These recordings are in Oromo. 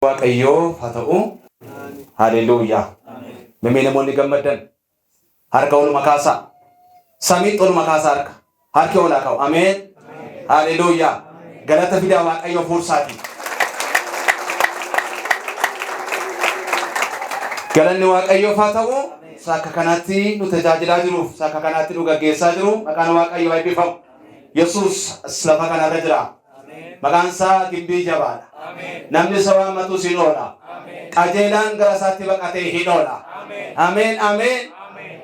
Waaqayyo fata'u. Hallelujah. Memene monni gammadan. Harka ol makasa. Samit ol makasa harka. Harki ol akau. Amen. Hallelujah. Galata fida Waaqayyo fursati. Galanni Waaqayyo fata'u. Saka kanatti nu tajaajilaa jiru. Saka kanatti nu gaggeessaa jiru. Maqaan Waaqayyo eebbifamu. Yesus lafa kanarra jira. Maqaan isaa gimbii jabaadha. Namni isa waammatu siin oola. Qajeelaan gara isaatti baqatee hin oola. Ameen ameen.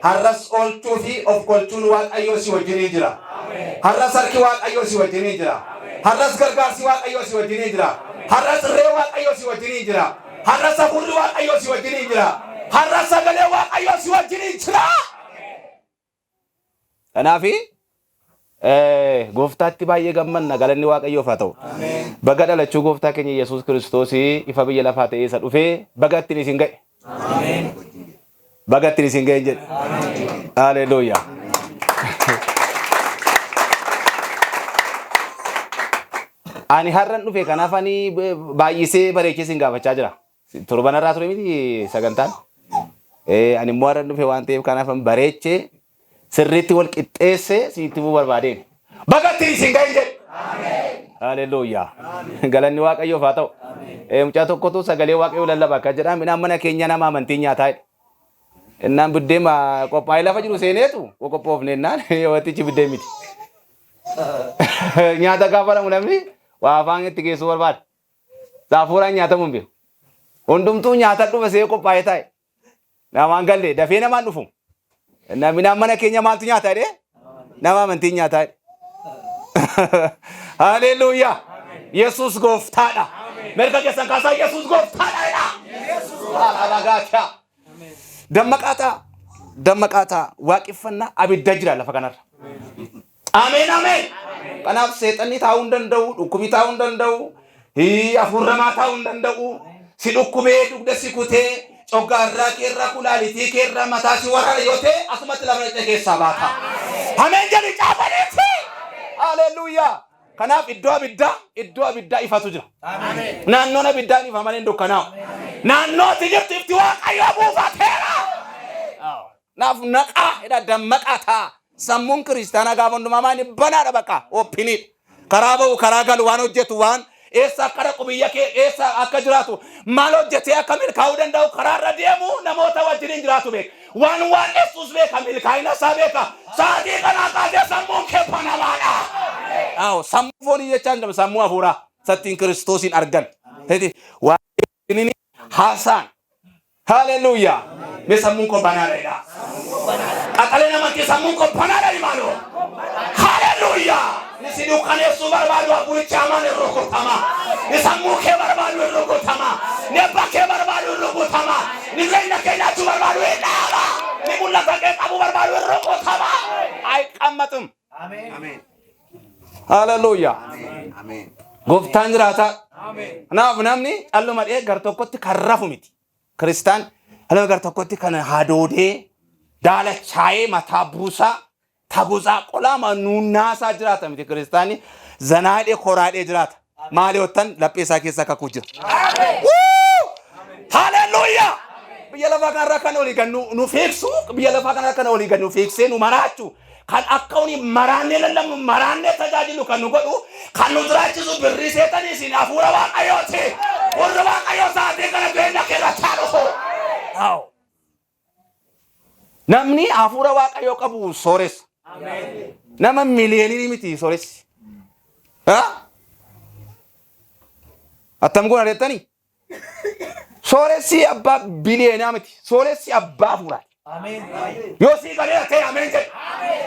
Har'as oolchuu fi of golchuun Waaqayyo si wajjin jira. Har'as harki Waaqayyo si wajjin jira. Har'as gargaarsi Waaqayyo si wajjin jira. Har'as ree Waaqayyo si wajjin jira. Har'as hafuurri Waaqayyo si wajjin jira. Har'as sagalee Waaqayyo si wajjin jira. Kanaafi gooftaatti baay'ee gammanna. Galanni Waaqayyoof haa ta'u. Baga dhalachuu gooftaa keenya Yesuus Kiristoos ifa biyya lafaa ta'ee isa dhufee baga ittiin isin ga'e. Baga ittiin isin ga'e jedhe. Haleluuyaa. Ani har'an dhufe kanaaf ani baay'isee bareechee isin gaafachaa jira. Torban irraa ture miti sagantaan. Ani immoo har'an dhufe waan ta'eef kanaaf bareechee sirriitti wal qixxeessee sitti buu barbaadeen. Baga ittiin isin ga'e jedhe. Haleluuyaa. Galanni Waaqayyoof haa ta'u. Mucaa tokkotu sagalee Waaqayyoo lallaba akka jedhaa midhaan mana keenya nama amantii nyaataa jedhe. Innaan buddeema qophaa'ee lafa jiru seeneetu qophoofne innaan watichi buddeen miti. Nyaata gaafa dhamu namni waa afaan itti geessuu barbaada. Saafuuraan nyaatamu hin beeku. Hundumtuu nyaata dhufa see qophaa'ee taa'e. Namaan galle dafee namaan dhufu. Midhaan mana keenya maaltu nyaata jedhee nama amantii nyaataa jedhe. Haleluuyaa. Yesuus gooftaadha. Merga keessan kaasaa Yesuus gooftaadha. Haleluuyaa. Dammaqaataa waaqeffannaa abidda jira lafa kanarra. Ameen ameen. Kanaaf seexanni taa'uu hin danda'u, dhukkubi taa'uu hin danda'u, hafuurramaa taa'uu hin danda'u. Si dhukkubee dugda si kutee coggaarraa keerraa kulaalitii keerraa mataa si waraana yoo ta'e asumatti lafa dhaqee keessaa baata. Ameen jedhi caafaniiti. Haleluuyaa. Kanaaf iddoo abiddaa ifatu jira. Naannoon abiddaan ifamanii hin dukkanaa'u. Naannootti jirtu ifti Waaqayyo buufateera. Naaf naqaa dammaqaa ta'a. Sammuun kiristaanaa gaafa hundumaa maani banaadha bakka oopiniidha. Karaa ba'u karaa galu waan hojjetu waan eessa akka dhaqu biyya kee eessa akka jiraatu maal hojjetee akka milkaa'uu danda'u karaarra deemu namoota wajjin jiraatu beeka. Waan Yesuus beeka milkaa'ina isaa beeka. Sa'aatii kanaa kaasee sammuun kee banamaadha. Sammuu foonii jechaan jedhama sammuu hafuuraa sattiin Kiristoosin argan. Waaqni haasaan. Haleluuyaa. Me sammuun koo banaadha. Qaqqalee namatti sammuun koo banaadha imaaloo. Haleluuyaa. Nisi dukaneessuu barbaadu hafuuricha hamaan irra rukutama. Ni sammuu kee barbaadu irra rukutama. Ni abbaa kee barbaadu irra rukutama. Ni jireenya kee nyaachuu barbaadu irra dhaaba. Ni mul'ata kee qabuu barbaadu irra rukutama. Ay qammatum. Ameen. Haleluuyaa. Ameen. Gooftaan jiraata. Kanaaf namni dhalluma dhee gar tokkotti kan rafu miti. Kiristaan dhalluma gar tokkotti kan hadoodee daalachaa'ee mataa buusaa. Tabuza qolama nuunaasaa jiraata miti kiristaani zanaadhee koraadhee jiraata. Maali ottan laphee isaa keessa kakuu jira. Haleluuyaa. Biyya lafaa kanarra kan olii gannu nu fiiksu biyya lafaa kanarra kan olii gannu fiiksee nu maraachuu kan akka uni maraannee lallamu maraannee tajaajilu kan nu godhu kan nu jiraachisu birrii seetanii siin hafuura Waaqayyooti. Warra Waaqayyoo sa'aatii kana beenya keessa chaalufu. Namni hafuura Waaqayyoo qabu sooressa. Nama miliyoonii miti sooressi. Attam goona jettanii? Sooressi abbaa biliyoonaa miti. Sooressi abbaa hafuuraati. Yoo sii galee ta'e ameen jedhe.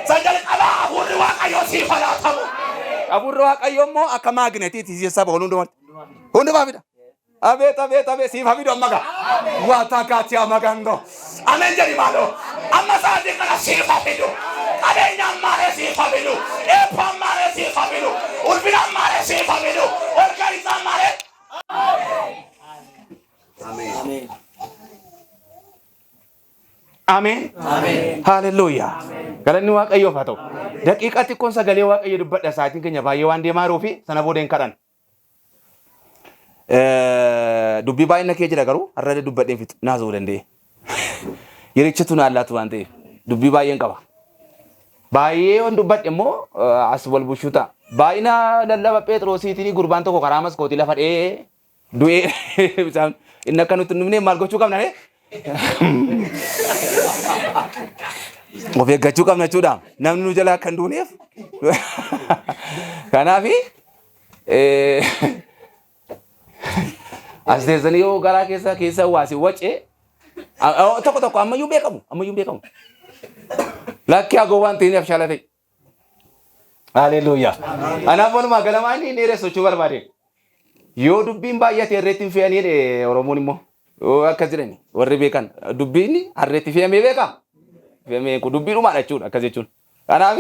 Sagalee qabaa hafuurri Waaqayyoo siif laatamu. Hafuurri Waaqayyoo immoo akka maagneetiiti siisa bahu hundumaa fida. Abeet siif hafidu amma gaa. Waataa kaati amma gangoo. Ameen jedhi maaloo. Amma sa'aatii kana siif hafidu. Qabeenya ammaaree siif hafidu. Eebba ammaaree siif hafidu. Ulfina ammaaree siif hafidu. Olka'iinsa ammaaree. Ameen. Haleluuyaa. Galanni Waaqayyoof haa ta'u. Daqiiqaa xiqqoon sagalee Waaqayyoo dubbadha sa'aatiin keenya baay'ee waan deemaa jiruufi sana booda hin kadhan. dubbii baay'ina kee jira garuu har'a dubbadheen fixu naasuu danda'e. Yerichatu na allaatu waan ta'eef dubbii baay'een qaba. Baay'ee waan dubbadhe immoo as wal bushuu ta'a. Baay'ina lallaba Phexrosiitiin gurbaan tokko karaa maskootii lafa dhee du'ee bisaan inni akka nuti numnee maal gochuu qabna ree? Of eeggachuu qabna jechuudha. Namni nu jalaa kan duuneef. Kanaafi as teessanii yoo garaa keessa waasi wacee tokko tokko ammayyuu beekamu. Lakki agoo waan ta'iniif shaala ta'e. Haleluuyaa. Anaaf walumaa galamaanii ni reessochuu barbaade. Yoo dubbiin baay'ate irreetti hin fe'anii Oromoon immoo akkas jedhani warri beekan dubbiin harreetti fe'amee beeka. Fe'amee kun dubbii dhumaadha jechuudha akkas jechuun. Kanaaf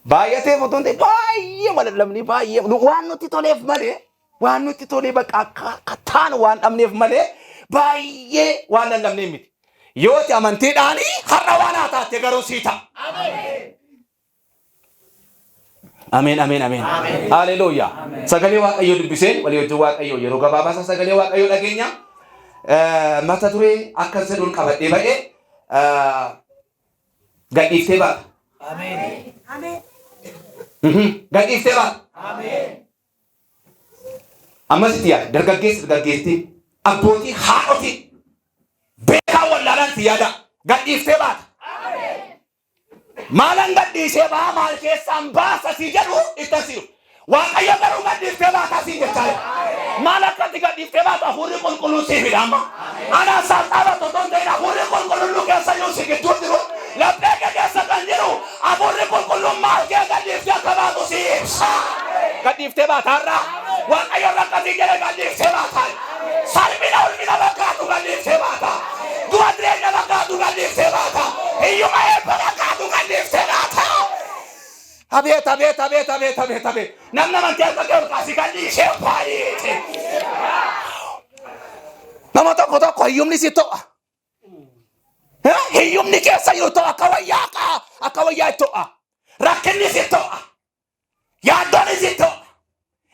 baay'atee fotoon ta'e baay'ee malallamni baay'ee waan nutti toleef malee waan nutti tolee bakka akka taan waan dhabneef malee baay'ee waan lallabnee miti. Yooti amantiidhaanii har'a waan haa taate garuu sii ta'a. Ameen. Haleluuyaa. Sagalee Waaqayyoo dubbiseen walii wajjin Waaqayyoo yeroo gabaabaa sagalee Waaqayyoo dhageenya. Mata duree akkas jedhuun qabadhee ba'ee gadhiiftee baata. Gadhiiftee baata. Ammasitti yaada dargaggeessi abbootii haadhotii beekaa wallaalanti yaada gadhiiftee baata. Maalan gadhiisee baa maal keessaan baasa si jedhu itti asiru. Waaqayyo garuu gadhiiftee baata si jechaa. Maal akkatti gadhiiftee baata hafuurri qulqulluun si fidama. Ana saasxaaba totoon ta'in hafuurri qulqulluun keessa yoo si gidduu jiru laphee keessa kan jiru hafuurri qulqulluun maal kee gadhiiftee akka baatu si ibsa. Gadhiiftee baata har'a Waaqayyo rakkatee jedhe gadhiiftee baata. Salphina ulfina bakkaatu gadhiiftee baata. Dua jireenya bakkaatu gadhiiftee baata. Hiyyuma eebba bakkaatu gadhiiftee baata. Abeet. Namni amantii akka kee olkaasii gadhiisee baay'eete. Nama tokko hiyyumni si to'a. Hiyyumni keessa jiru to'a akka wayyaa to'a. Rakkinni si to'a. Yaaddoon si to'a.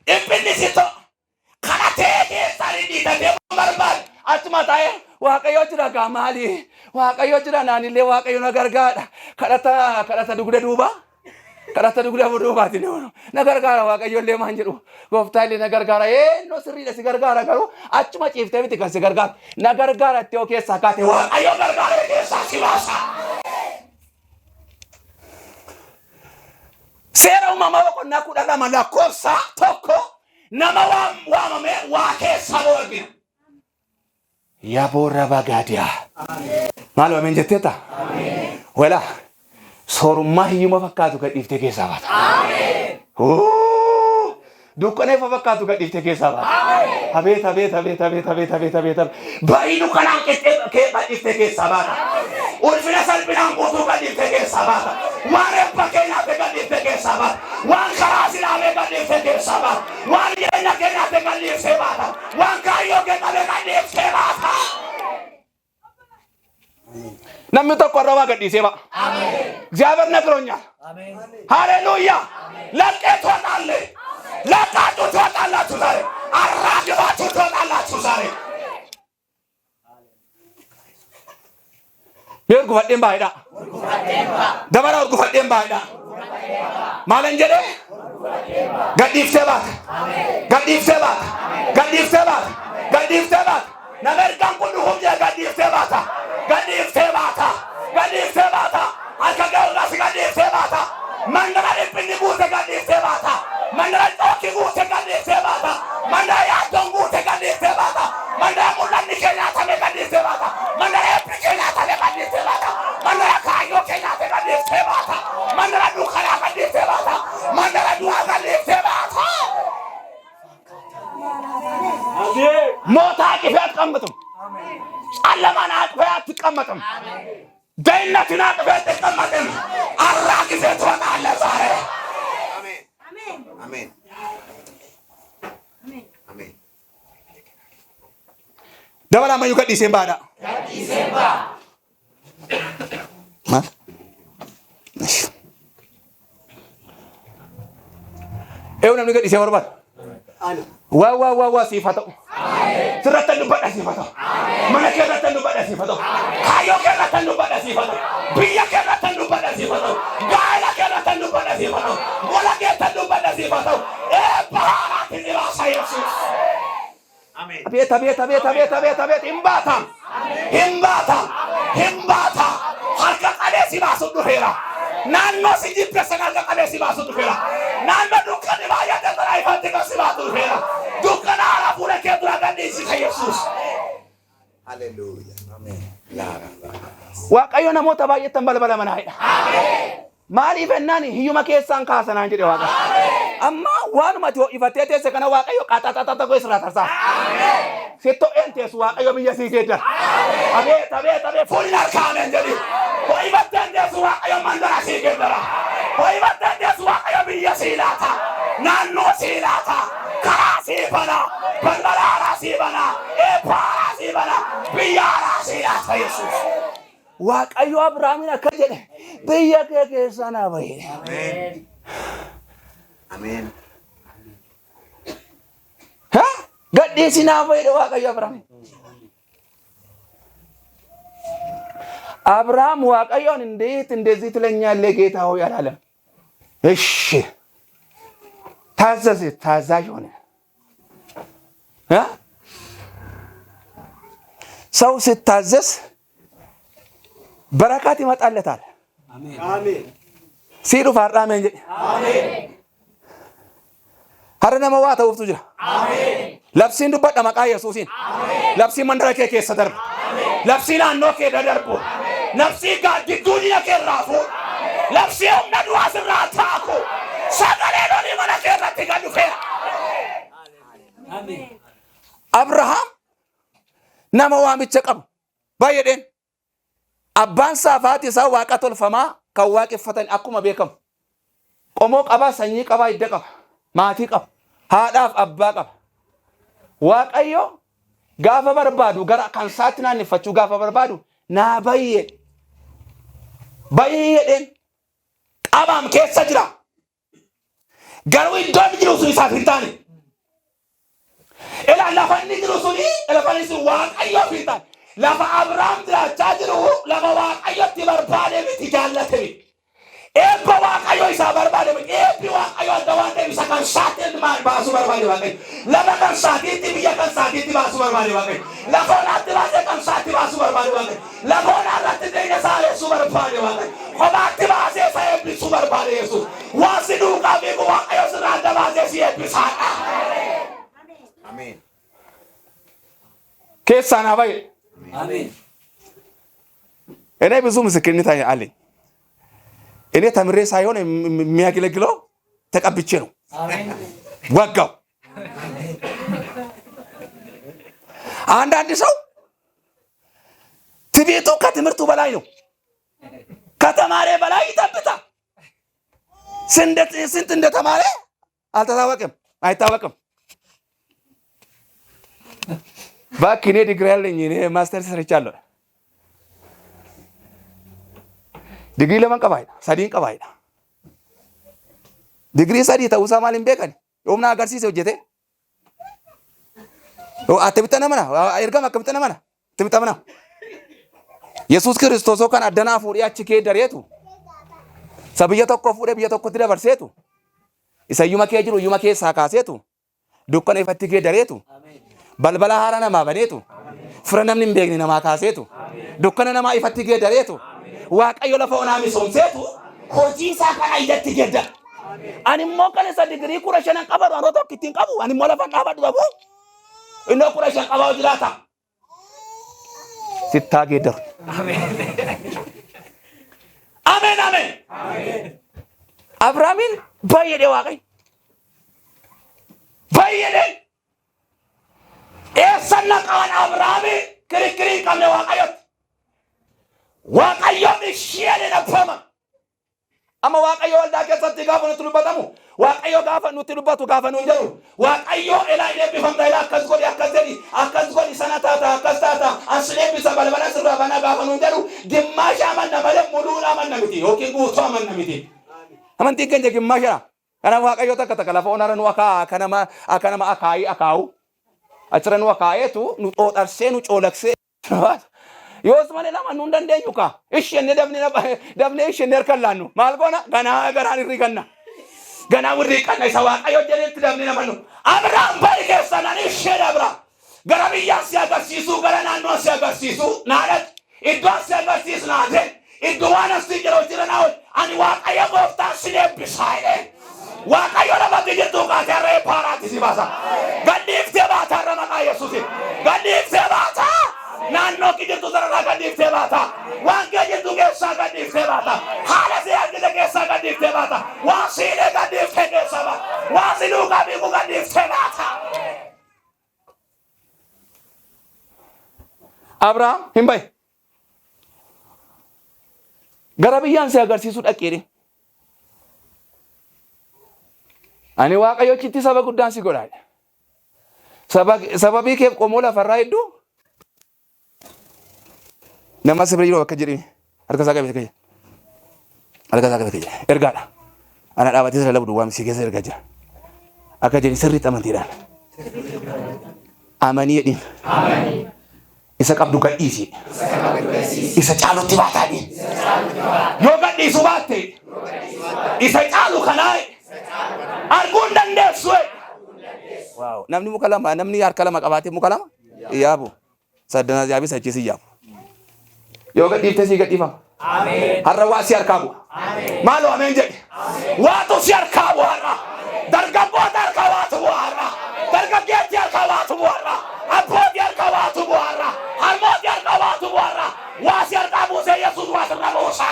Dhiphinni si to'a. Kana ta'ee keessaa ni dhiitatee barbaadu. Achuma taa'ee Waaqayyo jira gaa maali? Waaqayyo jira naanillee Waaqayyo na gargaara. Kadhata dugda duuba. Kadhata dugda duubaati na gargaara Waaqayyo illee maan jedhu. Gooftaan illee na gargaara. No sirriidha si gargaara garuu achuma ciiftee miti kan si gargaara. Na gargaara itti yoo keessaa kaate Waaqayyo gargaara keessaa si baasa. Seera uumamaa boqonnaa 12 lakkoofsa tokko nama waamame waa keessa boorgina. Yaboora bagaadiyaa. Maal waameen jetteeta? Wala soorummaa hiyyuma fakkaatu gadhiiftee keessaa baata. Dukkanee fakkaatu gadhiiftee keessaa baata. Abeet. Baay'inu kanaan gadhiiftee keessaa baata. Ulfina salphinaan guutuu gadhiiftee keessaa baata. Waan eebba keenyaatti gadhiiftee keessaa baata. Waan karaa silaamee gadhiiftee keessaa baata. Waan jireenya keenyaatti gadhiiftee baata. Waan kaayyoo keenyaatti gadhiiftee baata. Namni tokko irra waa gadhiisee ba'a. እግዚአብሔር ነግሮኛል። ሃሌሉያ። ለቀቱ ወጣለ ለቃቱ ትወጣላችሁ ዛሬ። አራግባችሁ ትወጣላችሁ ዛሬ። የርጉፈዴን ባይዳ ደበራ እርጉፈዴን ባይዳ ማለንጀዴ gadhiiftee baata. Namergaan kun humna gadhiiftee baata. Akka gaarraas gadhiiftee baata. Mandara dhiphinni guute gadhiiftee baata. Mandara xookki guute gadhiiftee baata. Mandara yaaddoon guute gadhiiftee baata. Mandara mul'anni kee nyaatame gadhiiftee baata. Mandara eebbi kee nyaatame gadhiiftee baata. Mandara kaayyoo kee nyaate gadhiiftee baata. Mandara dukkanaa gadhiiftee baata. Mandara du'aa gadhiiftee baata. Mootaa qifee atqammatum. Callamaan aqfee atqammatum. Daynatiin aqfee atqammatum. Arraa qifee tuwataalla zaare. Ameen. Dabala mayu gadhiiseen baadha. Maal? Namni gadhiisee barbaada. Waa siif haa ta'u. Sirratti dubbadha siifatu. Mana keerratti dubbadha siifatu. Kaayoo keerratti dubbadha siifatu. Biyya keerratti dubbadha siifatu. Gaa'ela keerratti dubbadha siifatu. Gola keerratti dubbadha siifatu. Bahaaraatti dhibaasa Yesuus. Abeet. Himbaata. Harka qalee si baasu dhufeera. Naannoo si jibbeessan harka qalee si baasu dhufeera. Naannoo dukkanni baay'ate sana ifatti kan si baasu dhufeera. Dukkana haala fuula kee dura gadhiisisa Yesuus. Waaqayyo namoota baay'eetan balbala manaa'edha. Maaliif ennaan hiyyuma keessaan kaasanaan jedhe Waaqa. Amma waanumati ho'ifatee teesse kana Waaqayyo qaxaxaxata goe sirraa tarsaa. Sittoo enteessu Waaqayyo biyya sii geeddara. Abeet fuulli harkaameen jedhi. Ho'ifatee teessu Waaqayyo mandara sii geeddara. Ho'ifatee teessu Waaqayyo biyya sii laata. Naannoo sii laata. Karaa sii bana. Balbala haaraa sii bana. Eebba haaraa sii bana. Biyya haaraa sii laata Yesuus. Waaqayyo Abrahaamin akka jedhe biyya kee keessaa naa bahi. Ameen. Gadhiisi naa bahi Waaqayyo Abrahaam. አብርሃም ዋቀዮን እንዴት እንደዚህ ትለኛለህ ጌታ ሆይ አላለም። እሺ ታዘዘ፣ ታዛዥ ሆነ። ሰው ሲታዘዝ በረከት ይመጣለታል። አሜን ሲሉ ፈራመ እንጂ አሜን ሀረነ መዋታ ወፍቱ ጅራ አሜን ለብሲን ዱበዳ መቃ ኢየሱስን አሜን ለብሲ መንደረከ ከሰደር ለብሲና ኖከ ደደርቦ ነፍሲ ጋር ዲዱኒያ ከራፉ ለብሲ ወንዱ አስራታኩ ሰገሌ ነው ለመለከት ይገዱፈ አሜን አብርሃም ነመዋም ይቸቀም ባየደን አባን ሳፋት ይሳው ዋቀቶል ፈማ ከዋቅ ፈተን አኩማ ቤከም ቆሞ ቀባ ሰኚ ቀባ ይደቀም ማቲ ቀብ ሃዳፍ አባ ቀብ ዋቀዮ ጋፈ በርባዱ ገራ ካንሳትና ንፈቹ ጋፈ በርባዱ ና ባየደን ቀባም ከሰ ጅራ ገሩ ይዶም ጅሩሱ ይሳፍርታኒ ኤላ ለፈኒ ጅሩሱኒ ኤለፈኒስ ዋቀዮ ፊርታኒ لما أبرام تراجعوا لما واقعية تبربادة بتجالته إيه بواقعية إسا بربادة إيه بواقعية دوان ده إسا كان ساتين ما باسو بربادة واقعي لما كان ساتين تبيا كان ساتين تباسو بربادة واقعي لما نات تباسة كان ساتين باسو بربادة واقعي لما نات تدين سالة سو بربادة واقعي خبات تباسة سايب سو بربادة يسوع واسدو كابي بواقعية سرعة تباسة سيد بسانا آمين كيف سانا باي አሜን እኔ ብዙ ምስክርነት አለኝ። እኔ ተምሬ ሳይሆን የሚያገለግለው ተቀብቼ ነው። አሜን ወጋው። አንዳንድ ሰው ትቤቱ ከትምህርቱ በላይ ነው። ከተማረ በላይ ይጠብጣል። ስንት እንደተማረ አልተታወቀም፣ አይታወቅም። ባክኔ ዲግሪ አለኝ እኔ ማስተር ሰርቻለሁ። ዲግሪ ለማን ቀባይና ሳዲን ቀባይና ዲግሪ ሳዲ ተውሳ ማልን ቤከን ኦምና አጋርሲስ ወጀቴ አትብተና መና አይርጋም አከብተና መና ትብተና ኢየሱስ ክርስቶስ ካን አደና ፉሪ አችኬ ደሬቱ ሰብየ ተኮ ፉሪ በየ ተኮ ትደበርሴቱ ኢሰዩማ ከጅሩ ዩማ ከሳ ካሴቱ ዱከነ ይፈትኬ ደሬቱ balbala hara nama baneetu fira namni hin beekne namaa kaaseetu dukkana namaa ifatti geeddareetu waaqayyo lafa onaa misoomseetu hojii isaa kana ijatti geedda ani immoo kan isa digirii 15 qabadu anoo tokko ittiin qabu ani immoo lafa dhaabadhu qabu innoo 15 qabaa jiraata sittaa geeddaru ameen abrahaamin baay'ee waaqayyo baay'ee ኤሰና ቃን አብርሃም ክርክሪ ቀነ ዋቀዮ ምሽየለ ነፈማ አማ ዋቀዮ ወልዳ ከሰት ጋፈኑ ትሉበታሙ ዋቀዮ ጋፈኑ ትሉበቱ ጋፈኑ እንጀሩ ዋቀዮ ኤላይ ለቢፈም ዳይላ አከዝጎዲ ሰናታታ አከስታታ አንስሌ ቢሰበልበለ ስራባና ጋፈኑ እንጀሩ ግማሽ አመነ መለ ሙሉና አመነምቲ ኦኬ ጉቶ አመነምቲ አመንቲ ገንጀ ግማሽ አና ዋቀዮ ተከተከላፈ ኦናረን ዋካ ከነማ አካይ አካው achirra nu akaa'eetu nu xooxarsee nu coolaksee yoos malee nama nu hin dandeenyu kaa ishenne dabnee ishenne harkaan laannu maal goona ganaa garaan irri ganna ganaa wirrii qanna isa waaqayyo jedhetti dabnee nama nu Abrahaam bari keessa nan ishee dabra gara biyyaa si agarsiisuu gara naannoo si agarsiisuu naadhat iddoo si agarsiisu naate iddoo waan asii jiroo jira naawol ani waaqayyo gooftaan si eebbisaa jedhee waaqayyo nama gijirtuu kaatee harree paaraatti si baasa gadhiiftee baata har'a maqaa Yesuusiin gadhiiftee baata naannoo gijirtuu sararraa gadhiiftee baata waan gijirtuu keessaa gadhiiftee baata haala si argite keessaa gadhiiftee baata waan siinee gadhiiftee keessaa baata waan si duukaa biiku gadhiiftee baata. Abrahaam hin bahe gara biyyaan si agarsiisuu dhaqeedhe ani waaqayyochitti saba guddaan si godhaadha sababii keef qomoo lafarraa hedduu nama sibira yeroo akka jedhee harka isaa qabee kajja harka isaa qabee kajja ergaadha ana dhaabatee sirra labdu waamsi keessa ergaa jira akka jedhi sirriitti amantiidhaan amanii jedhiin isa qabdu gadhiisi isa caalutti baataadhi yoo gadhiisu baatte isa caalu kanaa arguun dandeessu. Wow, namni muka lama namni harka lama qabaatee muka lama yaabu saddana yaabi sachiisi yaabu yoo gadhiifte si gadhiifama. Ameen. Har'a waa si harkaa bu'a. Ameen. Maaloo ameen jedhe. Waatu si harkaa bu'a har'a. Dargaggoota harkaa waatu bu'a har'a. Dargaggeetti harkaa waatu bu'a har'a. Abbootii harkaa waatu bu'a har'a. Harmootii harkaa waatu bu'a har'a. Waa si harkaa buusee Yesuus waa sirra buusa.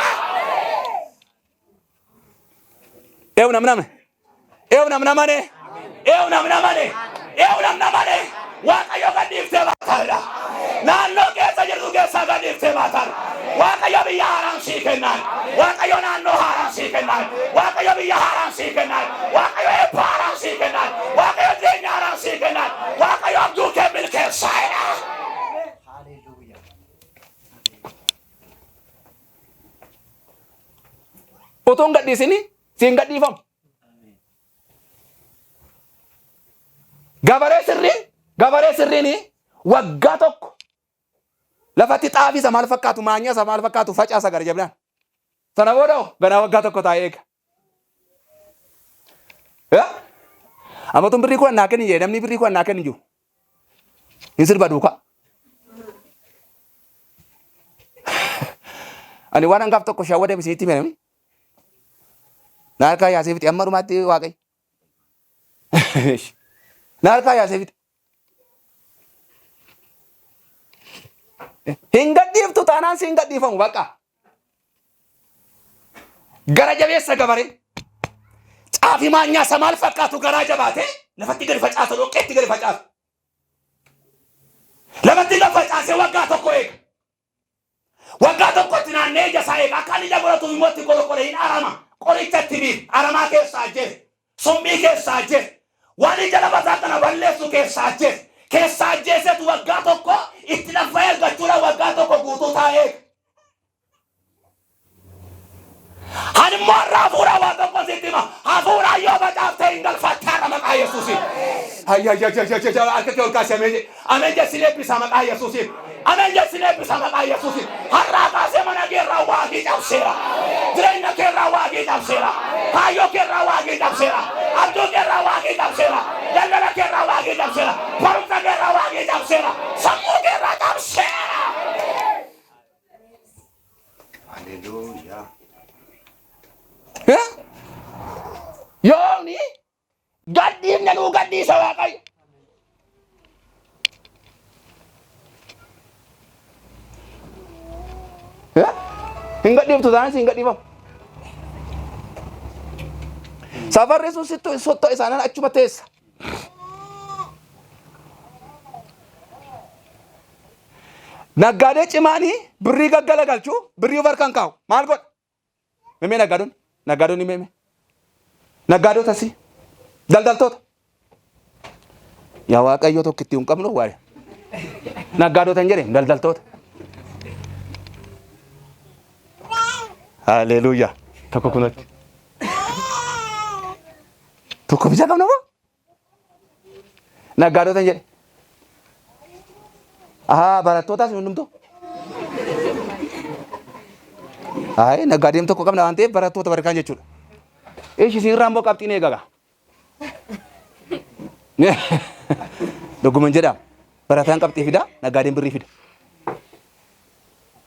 Eewu namname. Eewu namnamane. Eewu namnamane. Eewu namnamane. Waaqayyo gadhiiftee baataadha. Naannoo keessa jirtu keessa gadhiiftee baataadha. Waaqayyo biyya haaraan sii kennaan. Waaqayyo naannoo haaraan sii kennaan. Waaqayyo biyya haaraan sii kennaan. Waaqayyo eebba haaraan sii kennaan. Waaqayyo jireenya haaraan sii kennaan. Waaqayyo abduu kee milkeessaadha. Utuun gadhiisini siin gadhiifamu. Gabaree sirriin waggaa tokko lafatti xaafii isa maal fakkaatu maanyaa isa maal fakkaatu facaasa gara jabinaan sana booda ganaa waggaa tokko taa'ee eega. Ammatuun birrii kun naa kenni jee namni birrii kun naa kenni jiru hin sirba duukaa. Ani waan hangaaf tokko shawwada bisinitti menamni na harkaa yaasee fixi amma dhumaatti waaqayyo na harkaa yaasee fixi. Hin gadhiiftu taanaan si hin gadhiifamu baqa. Gara jabeessa gabaree xaafii maanyaa isa maal fakkaatu garaa jabaatee lafatti gadi facaasu dhoqqeetti gadi facaasu. Lafatti gadi facaasee waggaa tokko eega. Waggaa tokkotti naannee ija isaa eega akka inni ija godhatuuf immoo itti qoroqore hin arama. Qorichatti biif aramaa keessaa ajjeese. Summii keessaa ajjeese. Waan ija lafasaa kana balleessu keessaa ajjeese. Keessaa ajjeesetu waggaa tokko itti lafa ergachuudha waggaa tokko guutuu taa'ee. Ani immoo irraa hafuura waan tokko sitti hima. Hafuura yoo facaaftee hin galfattaadha maqaa Yesuusiin. Harka kee ol kaasee ameen jessinee eebbisa maqaa Yesuusiin. Ameen jessinee eebbisa maqaa Yesuusiin. Har'aa kaasee mana keerraa waaqii cabseera. Jireenya keerraa waaqii cabseera. Kaayyoo keerraa waaqii cabseera. Abduu keerraa waaqii cabseera. Daldala keerraa waaqii cabseera. Barumsa keerraa waaqii cabseera. Sammuu keerraa cabseera. Haleluuyaa. Yooni gadhiifne nuu gadhiisa waaqayyo. Hin gadhiiftu taanaan si hin gadhiifamu. Safarri sun sottoo isaanii achuma teessa. Naggaadee cimaanii birrii gaggala galchuu birrii of harkaan kaa'u maal godha? Mimee naggaadonni mimee. Naggaadota si daldaltoota. Yaa waaqayyo tokko itti hin qabnu waa'ee. Naggaadota hin jedhee daldaltoota. Haleluuyaa. Tokko kunatti. Tokko bisa qabna moo? Naggaadota hin jedhee. barattoota sin hundumtu. Naggaadeen tokko qabna waan ta'eef barattoota barkaan jechuudha. Isin irraa immoo qabxiin eegaga. Dhuguman jedhama. Barataan qabxii fida, naggaadeen birrii fida.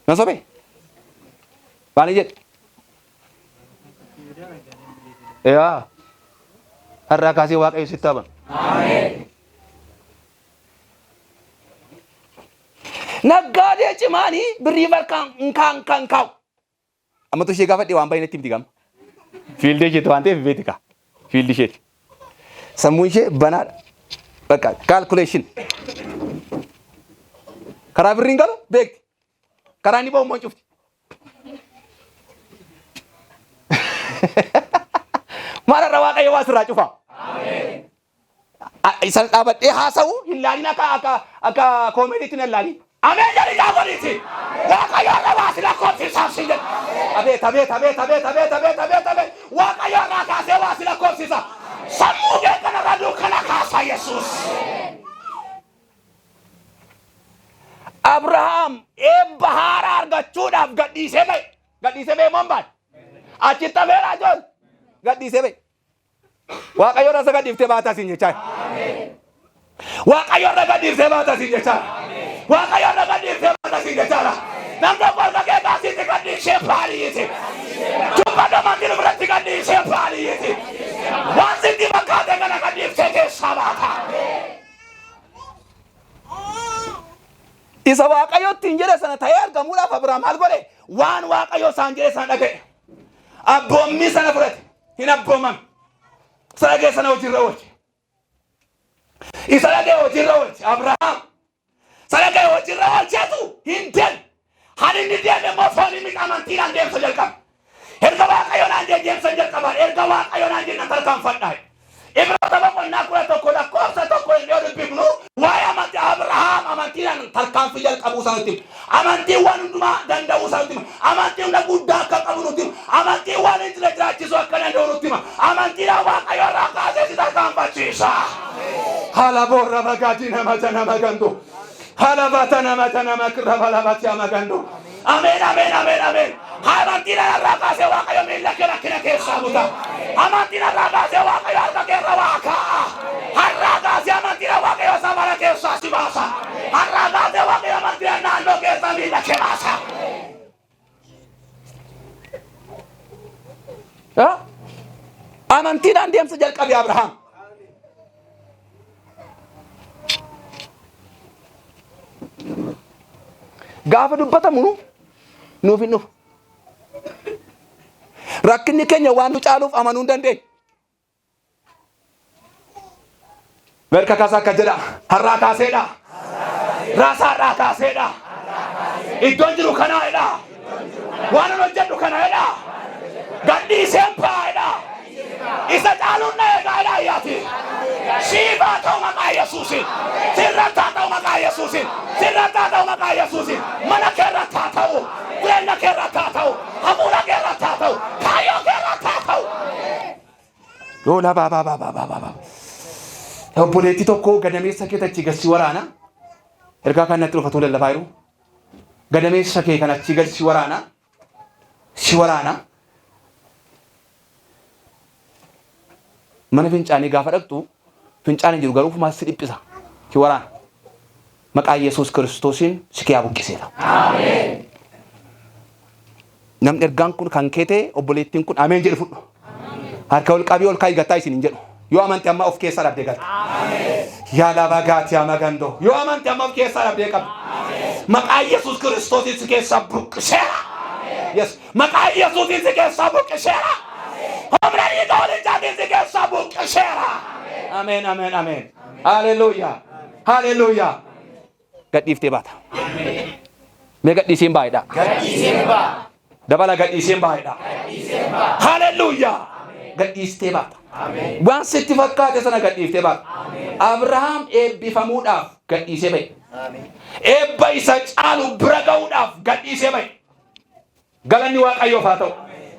Nan sobe? Maali jedhe? Har'aa kaasee Waaqayyo sitti haa banu. Naggaadee cimaanii birrii barkaan kan kaa'u. Ammatu ishee gaafadhe waan baay'inatti himti gama. Fiildee isheetti waan ta'eef beeti kaa. Fiildi isheeti. Sammuun ishee banaadha. Bakka calculation. Karaa birriin galu beekti. Karaa inni bahu immoo cufti. Maalirra Waaqayyo waa sirraa cufa. Isa dhaabadhee haasa'u hin laalin akka koomeediitti hin laalin. Ameen jedhi gaafaniiti. Waaqayyo irraa waa sila koobsiisaaf si jedhu. Abeet. Waaqayyo irraa kaasee waa sila koobsiisa. Sammuu kee kanarra dukkana kaasa Yesuus. Abrahaam eebba haaraa argachuudhaaf gadhiisee ba'e. Gadhiisee ba'e moo hin baane? Achitti hafeeraa ijoollee. Gadhiisee ba'e. Waaqayyo irra gadhiiftee baataa siin jechaa. Waaqayyo irra gadhiiftee baataa siin jechaa. Waaqayyo irra gadhiiftee baataa siin jechaa. Namni tokko kee baasiitti gadhiisee baadiyyeeti. Tubba dhamantiin biratti gadhiisee baadiyyeeti. Waan sitti fakkaate kana gadhiiftee keessaa baata. Isa Waaqayyotti hin jedhe sana ta'ee argamuudhaaf Abrahaam maal godhe? Waan Waaqayyo isaan jedhe sana dhaga'e. Abboommii sana fudhate. Hin abboomame. Isa dhaga'e sana hojiirra oolche. Isa dhaga'e hojiirra oolche. Abrahaam. Isa dhaga'e hojiirra oolcheetu hin deemne. Hani inni deeme immoo foonii miti amantiidhaan deemsa jalqaba. Erga Waaqayyoon deemsa jalqaba. Erga Waaqayyoon jennan tarkaanfadhaa. Ibrahima boqonnaa 11 lakkoofsa 1 yoo dubbifnu waa'ee amantii Abrahaam amantiidhaan tarkaanfii jalqabuu isaaniitti. Amantiin waan hundumaa danda'uu isaaniitti. Amantiin hunda guddaa akka qabu nutti. Amantiin waan hin jiraachisu akka danda'u nutti. Amantiidhaan Waaqayyo irraa kaasee si tarkaanfachiisa. Haala boorra bagaatii nama gandu. Haala baata nama kirraba labaatti ama gandu. Ameen. Amantiidhaan irraa kaasee Waaqayyo miila kee rakkina keessaa buta. Amantiidhaan irraa kaasee Waaqayyo harka keerra waa kaa'a. Har'aa kaasee amantiidhaan Waaqayyo safara keessaa si baasa. Har'aa kaasee Waaqayyo amantiidhaan naannoo keessaa miila kee baasa. Amantiidhaan deemsa jalqabe Abrahaam. Gaafa dubbatamu nuuf hin dhufu. Rakkinni keenya waan nu caaluuf amanuu hin dandeenye. Merka kaasaa akka jedha har'aa kaaseedha. Raasaa har'aa kaaseedha. Iddoon jiru kanaadha. Waan an hojjedhu kanaadha. Gadhiiseen baay'eedha. Isa caaluun na eegaadha ayyaati. Siifaa ta'u maqaa Yesuusin. Sirrattaa ta'u maqaa Yesuusin. Sirrattaa ta'u maqaa Yesuusin. Mana keerrattaa ta'u. Jireenya keerrattaa ta'u. Hafuura keerrattaa ta'u. Kaayyoo keerrattaa ta'u. Loola baabaa. Obboleettii tokko gadameessa kee achi galsi waraana. Ergaa kan natti dhufatuu lallafaa jiru. Gadameessa kee kan achi galsi waraana. Si waraana. Mana fincaanii gaafa dhaqxu fincaanii jiru garuu fumaa si dhiphisa. Si waraana. Maqaa Yesuus Kiristoosiin si kee buqqiseera. Ameen. Namni ergaan kun kan kee ta'e obboleettiin kun ameen jedhu fudhu. Harka ol qabii ol kaa'ii gattaa isin hin jedhu. Yoo amantii amma of keessaa dhabdee gatta. Ameen. Yaala bagaati ama gandoo. Yoo amantii amma of keessaa dhabdee qabda. Ameen. Maqaa Yesuus Kiristoosiin si keessaa buqqiseera. Ameen. Yes. Maqaa Yesuusiin si keessaa buqqiseera. Humna dhiiga waliin si keessaa buqqiseera. Ameen. Haleluuyaa. Gadhiiftee baata. Mee gadhiisiin baay'eedha. Dabala gadhiisiin baay'eedha. Haleluuyaa. Gadhiistee baata. Waan sitti fakkaate sana gadhiiftee baata. Abrahaam eebbifamuudhaaf gadhiisee ba'e. Eebba isa caalu bira ga'uudhaaf gadhiisee ba'e. Galanni Waaqayyoof haa ta'u.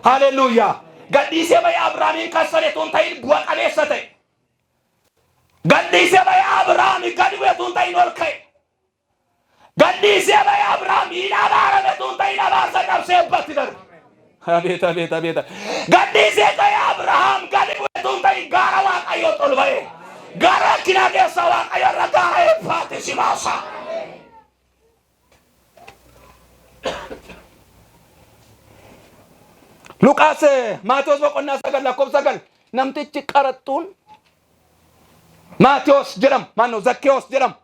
Haleluuyaa. Gadhiisee ba'e Abrahaamiin kan sadeetuun ta'in bu'a qabeessa ta'e. Gadhiisee ba'e Abrahaamiin gadi bu'eetuun ta'in ol ka'e. Gadhiisee ba'e Abrahaam hidhaa baarame tuuta hidhaa baasa qabsee batti darbe. Abeet abeet abeet. Gadhiisee ka'e Abrahaam gadi bu'e tuuta gaara Waaqayyoo ol ba'e. Gaara kinaa keessa Waaqayyo irra gaara eebbaate si baasa. Luqaas Maatiyos boqonnaa 9 lakkoofsa 9 namtichi qaraxxuun Maatiyos jedhama maannoo Zakkeewos jedhama.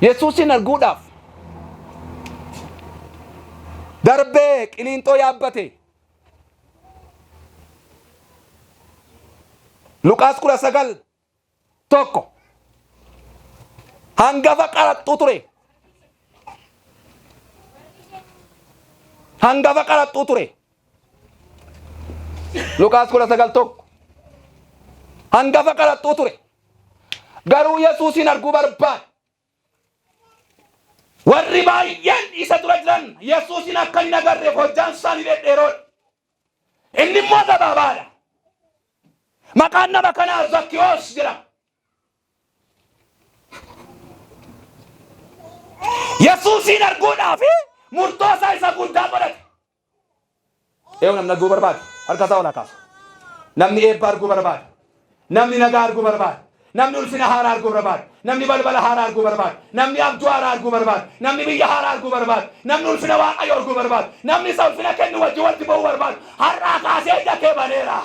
Yesuusin arguudhaaf darbee Qiliinxoo yaabbate. Luqaas 19 tokko hangafa qaraxxuu ture. Hangafa qaraxxuu ture. Luqaas 19 tokko hangafa qaraxxuu ture. Garuu Yesuusin arguu barbaade. Warri baay'een isa dura jiran Yesuusin akka hin agarreef hojjaan isaanii dhedheeroodha. Inni immoo gabaabaadha. Maqaan nama kanaa Zakkeewos jedhama. Yesuusin arguudhaaf murtoo isaa isa guddaa godhate. Namni arguu barbaade harka isaa ol kaasu. Namni eebba arguu barbaade. Namni nagaa arguu barbaade. Namni ulfina haaraa arguu barbaade. Namni balbala haaraa arguu barbaade. Namni abjuu haaraa arguu barbaade. Namni biyya haaraa arguu barbaade. Namni ulfina Waaqayyoo arguu barbaade. Namni isa ulfina kennu wajjin walitti ba'uu barbaade. Har'aa kaasee ija kee baneera.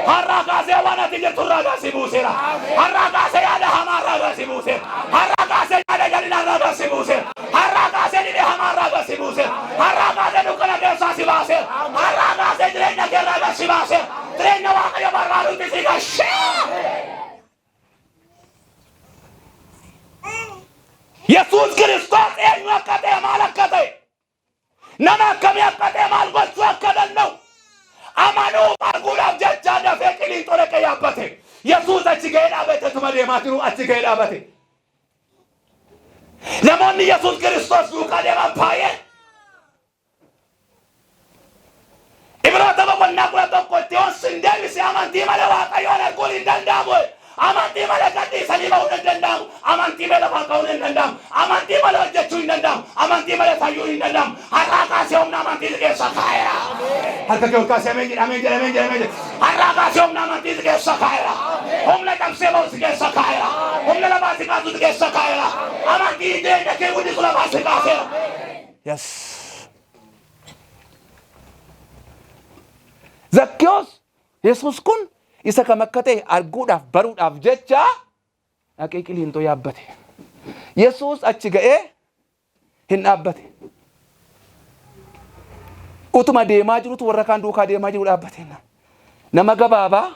Har'aa kaasee waan ati jirtu irraa gaasii buuseera. Har'aa kaasee yaada hamaa irraa gaasii buuseera. Har'aa kaasee yaada jal'inaa irraa gaasii buuseera. Har'aa kaasee dhibee hamaa irraa gaasii buuseera. Har'aa kaasee dukkana keessaa si baaseera. Har'aa kaasee jireenya kee irraa gaasii baaseera. Jireenya Waaqayyo barbaadutti si gashee. Yesuus Kiristoos eenyu akka ta'e maal akka ta'e nama akkamii akka ta'e maal gochuu akka danda'u amanuu arguudhaaf jecha dafee Qiliinxoo dhaqee yaabbate. Yesuus achi ga'ee dhaabateetuma deemaa jiru achi ga'ee dhaabate. Namoonni Yesuus Kiristoos duukaa deeman baay'ee. Ibroota boqonnaa 11 yoo sin deebisee amantii malee Waaqayyoon arguun hin danda'amu. Amantii malee gadhiisanii ba'uu hin danda'amu. Amantii malee lafaan ka'uu hin danda'amu. Amantii malee hojjechuu hin danda'amu. Amantii malee fayyuu hin danda'amu. Har'aa kaasee humna amantii keessa kaa'eera. Harka kee ol kaasee ameen jedha ameen jedha ameen jedha ameen jedha. Har'aa kaasee humna amantii keessa kaa'eera. Humna cabsee ba'uu keessa kaa'eera. Humna lafaatti kaasuu keessa kaa'eera. Amantii jireenya kee guddisu lafaatti kaaseera. Yes. Zakkeewos Yesuus kun isa kam akka ta'e arguudhaaf baruudhaaf jecha dhaqee Qiliinxoo yaabbate. Yesuus achi ga'ee hin dhaabbate. Utuma deemaa jirutu warra kaan duukaa deemaa jiru dhaabbate. Nama gabaabaa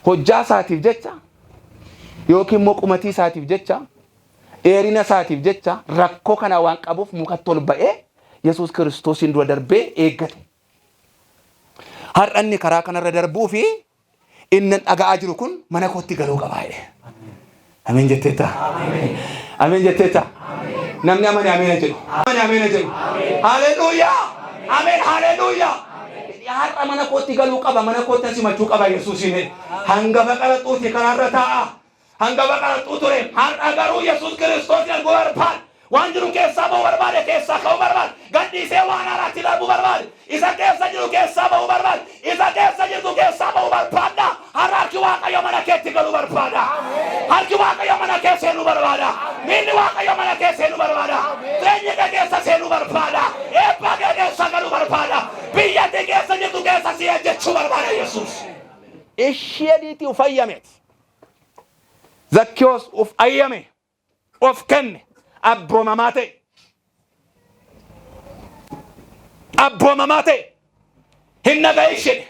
hojjaa isaatiif jecha yookiin immoo qumatii isaatiif jecha dheerina isaatiif jecha rakkoo kana waan qabuuf mukatti ol ba'ee Yesuus Kiristoosin dura darbee eeggate. Har'anni karaa kanarra darbuu fi inni dhaga'aa jiru kun mana kootti galuu qabaa'e. Ameen jetteetta. Ameen jetteetta. Namni amane ameen jedhu. Amane ameen jedhu. Haleluuyaa. Ameen haleluuyaa. Har'a mana kootti galuu qaba. Mana kootti simachuu qaba Yesuusin. Hangafa qaraxxuuti karaarra taa'a. Hangafa qaraxxuu ture. Har'a garuu Yesuus Kiristoos arguu barbaade. Waan jiru keessaa ba'uu barbaade keessaa ka'uu barbaade. Gadhiisee waan haaraatti darbuu barbaade. Isa keessa jiru keessaa ba'uu barbaade. Isa keessa jirtu keessaa ba'uu barbaada. Har'a harki Waaqayyo mana keetti galuu barbaada. Harki Waaqayyo mana kee seenuu barbaada. Miilli Waaqayyo mana kee seenuu barbaada. Jireenyi kee keessa seenuu barbaada. Eebba kee keessa galuu barbaada. Biyya kee keessa jirtu keessa si ejjechuu barbaada Yesuus. Isheedhiitii uf ayyameeti. Zakkeewos uf ayyame. Of kenne. Abboomamaa ta'e. Abboomamaa ta'e. Hin naga'e ishee.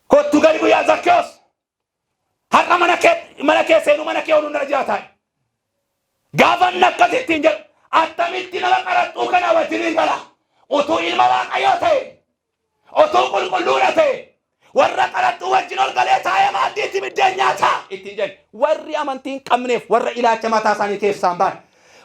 Kottu gadi guyyaa Zakkeewos. Har'a mana kee seenuu mana kee ooluu nara jiraata. Gaafa inni akkasitti hin jedhu attamitti nama qaraxxuu kana wajjin hin gala. Utuu ilma Waaqayyoo ta'e. Utuu qulqulluudha ta'e. Warra qaraxxuu wajjin ol galee taa'ee maaddiitti biddeen nyaataa. Ittiin jedhu warri amantii hin qabneef warra ilaacha mataa isaanii keessaan ba'an.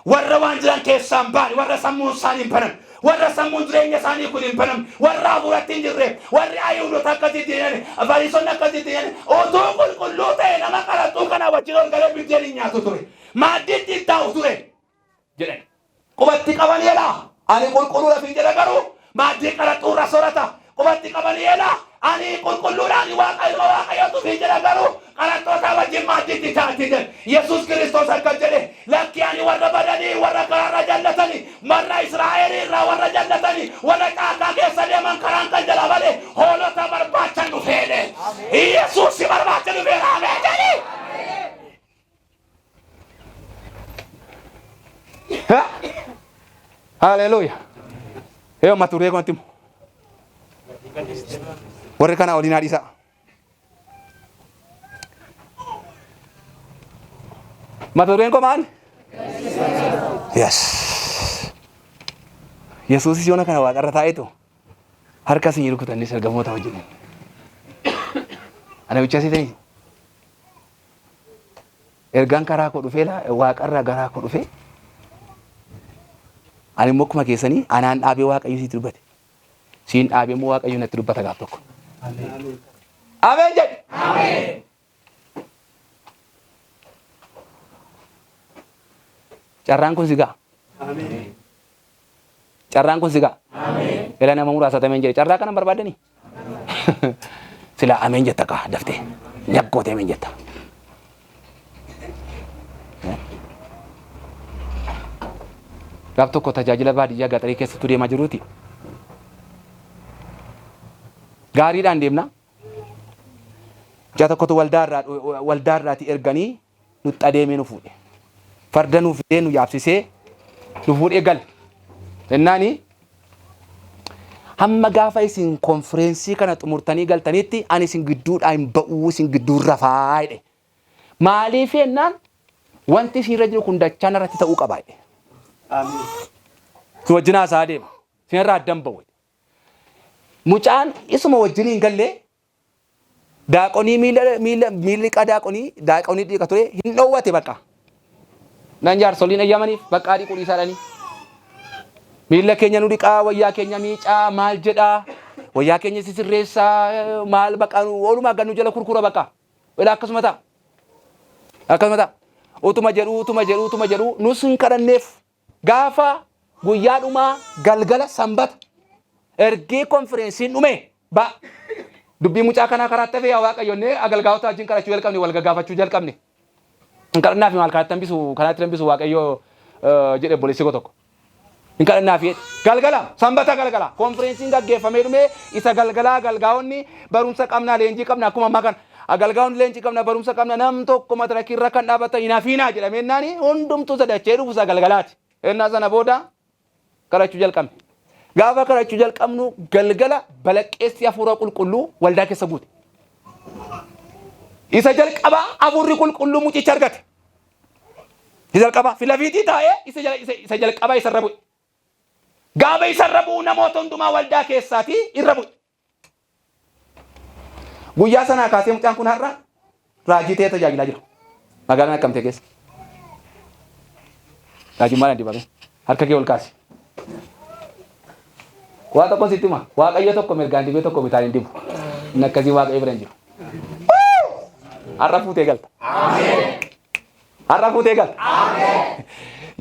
Warra waan jiran keessaan ba'an warra sammuun isaanii hin banan warra sammuun jireenya isaanii kun hin banamne, warra hafuuratti hin jirre, warri Ayuudota akkasitti jedhani, Fariisonni akkasitti jedhani, utuu qulqulluu ta'e nama qaraxxuu kana wajjin ol galee biddeen hin nyaatu ture. Maaddiitti hin taa'u ture jedhani. Qubatti qabaniidha. Ani qulqulluudha fi jedha garuu maaddii qaraxxuurra soorata. Qubatti qabaniidha. Ani qulqulluudhaan waaqayyootu fi jedha garuu qaraxxoota wajjin maaddiitti taa'atti jedhe. Yesuus Kiristoos akka jedhe lakki ani warra badanii warra karaarra jallatanii warra Israa'elii irraa warra jallatanii warra caakaa keessa deeman karaan kan jala malee hoolota barbaachan dhufeedhe. Yesuus si barbaacha dhufeera. Ameen jedhi. Haleluya. Eo maturee kontimu. Warri kana waliin haadhiisa. Matureen koo maal? Yes. Yesuusis yoona kana waaqarra taa'eetu harka isin rukutannis ergamoota wajjin. Ana bicha asii ta'e. Ergaan karaa koo dhufee waaqarra garaa koo dhufee. Ani immoo akkuma keessanii anaan dhaabee waaqayyo sitti dubbate. Siin dhaabee immoo waaqayyo natti dubbata gaaf tokko. Ameen jedhi. Ameen. Carraan kun sigaa. Ameen. Carraan kun sigaa. Ameen. Ela nama muraasa tameen jedhe carraa kana barbaadanii. Sila ameen jetta kaa daftee. Nyakkoote ameen jetta. Gaaf tokko tajaajila baadiyyaa gaxarii keessattuu deemaa jiruuti. Gaariidhaan deemna. Jaa tokkotu waldaarraati erganii nutti adeemee nu fuudhe. Farda nu fidee nu yaabsisee nu fuudhee gale. Jennaani hamma gaafa isin konfireensii kana xumurtanii galtanitti ani isin gidduudhaa hin ba'uu isin gidduun rafaa jedhe. Maaliif jennaan wanti isinirra jiru kun dachaan irratti ta'uu qaba jedhe. Amiin. Si wajjin haasaa deema. Isinirraa addan ba'u. Mucaan isuma wajjin hin galle daaqonii miilli daaqonii dhiiqa ture hin dhoowwate bakka. Nan jaarsoliin eeyyamaniif bakka dhiquu dhiisaadhani. Miilla keenya nu dhiqaa wayyaa keenya miicaa maal jedhaa wayyaa keenya sisirreessaa maal bakka oolumaa gannu jala kurkura bakka. Wala akkasuma ta'a. Akkasuma ta'a. Utuma jedhu nus hin kadhanneef gaafa guyyaa dhumaa galgala sanbata. Ergi konferensiin dhume ba dubbii mucaa kanaa karaatti hafee yaa waaqayyoonnee agalgaa'ota wajjin kadhachuu jalqabne wal gaggaafachuu jalqabne. Hin kadhannaaf maal kanaatti hambisu waaqayyoo jedhe obboleessi koo tokko. Hin kadhannaaf galgala sanbata galgala konferensiin gaggeeffamee dhume isa galgalaa galgaa'onni barumsa qabnaa leenjii qabna akkuma ammaa kana agalgaa'onni leenjii qabna barumsa qabna nam tokko matarakiirra kan dhaabatan hinaafiinaa jedhamee naani hundumtuu sadachee dhufu isa galgalaati. Ennaa sana booda kadhachuu jalqabne. Gaafa kadhachuu jalqabnu galgala balaqqeessi hafuura qulqulluu waldaa keessa guute. Isa jalqabaa hafuurri qulqulluu mucicha argate. Isa jalqabaa filafiitii taa'ee isa jalqabaa isarra bu'e. Gaafa isarra bu'u namoota hundumaa waldaa keessaatii irra bu'e. Guyyaa sanaa kaasee mucaan kun har'a raajii ta'ee tajaajilaa jira. Magaalaan akkamtee keessa. Raajummaadhaan dibame harka kee ol kaasi. Waa tokko sitti hima waaqayyo tokko mirgaan dibee tokko bitaan hin dibu. Inni akkasii waaqayyo bira hin jiru. Har'a fuutee galta. Ameen. Har'a fuutee galta. Ameen.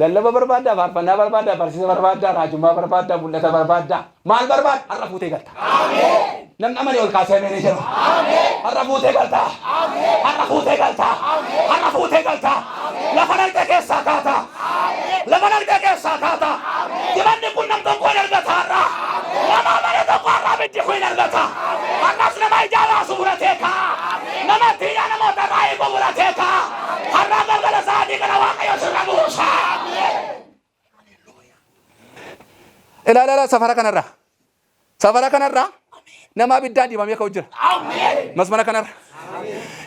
Lallaba barbaaddaa, faarfannaa barbaaddaa, barsiisa barbaaddaa, raajummaa barbaaddaa, mul'ata barbaaddaa. Maal barbaadda? Har'a fuutee galta. Ameen. Namni amanee ol kaasee ameen jedhu. Ameen. Har'a fuutee galta. Ameen. Har'a fuutee galta. Ameen. Har'a fuutee galta. Lafa nalgee keessaa kaata. Ameen. Lafa nalgee keessaa kaata. Ameen. Dibanni kun nam tokko hin argata har'a. Nama amane tokko har'a biddi kun hin argata. Har'as nama ijaaraa suuratee kaa. Nama tiyyaa namoota raayii gowwuratee kaa. Har'a galgala sa'aatii kana waaqayyo sirra buusa. Ilaala safara kanarra nama abiddaan dibamee ka'u jira. Masmana kanarra.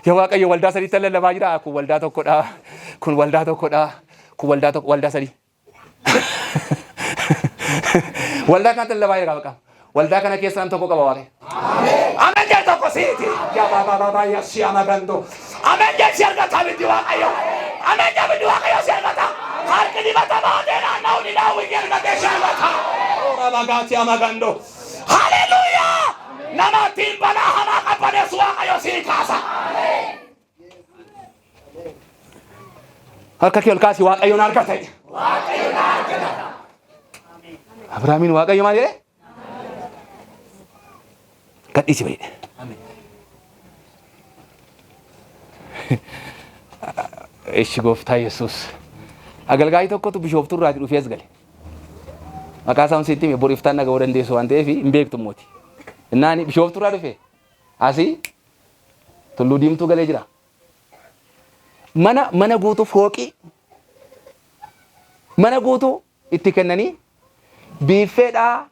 Yaa waaqayyo waldaa sadiitti lallabaa jira. Kun waldaa tokkodha. Kun waldaa tokkodha. Kun waldaa sadii. Waldaa kanatti lallabaa jira qaba. Waldaa kana keessa nam tokko qaba waaqayyo. Ameen jee tokko siiti. Yaa baabaa yaa si amagando. Ameen jee si argata biddi waaqayyo. Ameen jee biddi waaqayyo si argata. Harki dibata baatee naanna'u ni daawwii argatee si argata. bagati amagando. Hallelujah. Nama timbala hama kapane suaka yosikasa. Harka kiyol kasi waaqayyoon argate. Waaqayyoon argate. Abrahaamin waaqayyo maal jedhe? Gadhiisi baay'ee. Eshi gooftaa Yesuus. Agalgaayii tokkotu bishooftuu irraa dhufees gale. Maqaa isaa sitti mee boriiftaan dhaga'uu dandeessu waan ta'eef hin beektu mooti. Innaani bishooftuu irraa dhufe. Asii tulluu diimtuu galee jira. Mana guutuu fooqii. Mana guutuu itti kennanii biiffeedhaa,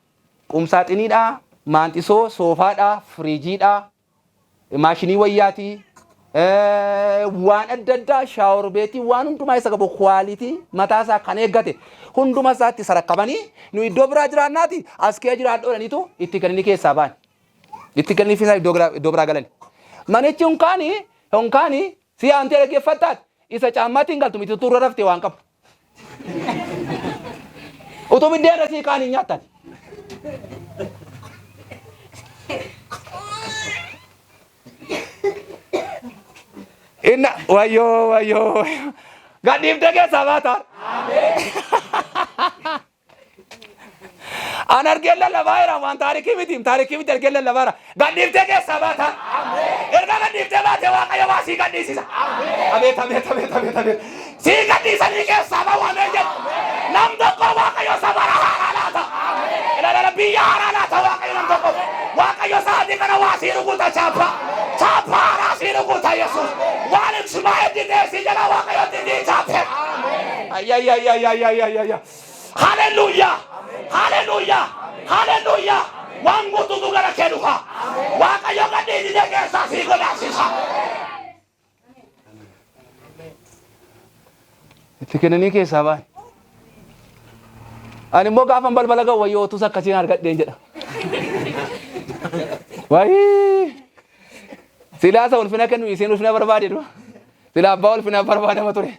qumsaaxiniidhaa, maanxisoo, soofaadhaa, firiijiidhaa, maashinii wayyaatii, waan adda addaa shaawor beetii waan hundumaa isa qabu kwaalitii mataa isaa kan eeggate hunduma isaatti sarakkabanii nu iddoo biraa jiraannaati as kee jiraadhoodhaniitu itti kennanii keessaa ba'an. Itti kennanii fi iddoo biraa galan. Manichi hunkaanii si aantee dhaggeeffattaati isa caammaatiin galtu miti turre raftee waan qabu. Utuu biddeen rasii kaanii nyaattan. Inna wayyoo gadhiiftee keessaa baataan. An argeen lallabaa jira waan taarikii miti argeen lallabaa jira. Gadhiiftee keessaa baataan. Erga gadhiiftee baatee waaqayyo waa sii gadhiisisa. Abeet. Sii gadhiisanii keessaa bawaamee jedhu. Nam tokko waaqayyo sabara haaraa laata. Ilaalala biyya haaraa laata waaqayyo nam tokko. Waaqayyo sa'aatii kana waa sii rukuta chaappa haaraa sii rukuta Yesuus. Waan ibsumaa edditee sii jala waaqayyo tindii chaappe. Ayyaayyaayyaayyaayyaayyaayyaa. Hallelujah. Waan guutuutu gara kee dhufa. Waaqayyo gadhiisitee keessaa sii godaasisa. Itti kennanii keessaa ba'an. Ani immoo gaafan balbala ga'u wayyoo utus akkasiin argadheen jedha. Wayii. Silaasa ulfina kennu isiin ulfina barbaade dura. Sila abbaa ulfina barbaadama ture.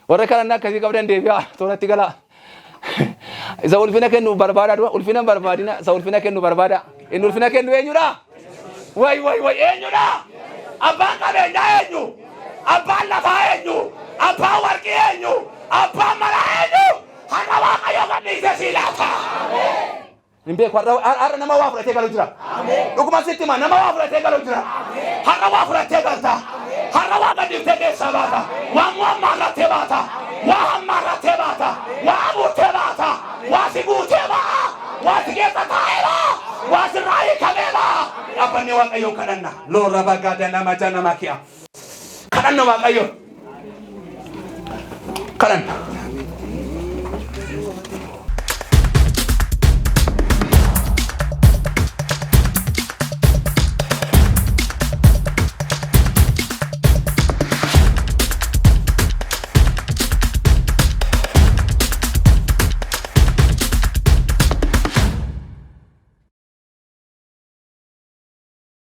Warra kanannaa akkasii qabdan deebi'aa tooratti galaa. Isa ulfina kennu barbaada dura ulfina barbaadina isa ulfina kennu barbaada. Inni ulfina kennu eenyudha? Way eenyudha? Abbaan qabeenyaa eenyu? Abbaan lafaa eenyu? Abbaan warqii eenyu? Abbaan malaa eenyu? Har'a waaqayyo gadhiise sii laata. Hin beeku har'a nama waa fudhatee galu jira. Dhuguma sitti ma nama waa fudhatee galu jira. Har'a waa fudhatee galta. Har'a waa gadhiiftee keessaa baata. Waa marrattee baata. Waa hammarrattee baata. Waa abuurtee baata. Waa si guutee ba'a. Waa si keessa taa'ee ba'a. Waa si raayii kabee ba'a. Abbanni waaqayyo kadhanna. Loorra baggaada nama jana maki'a. Kadhanna waaqayyo. Kadhanna.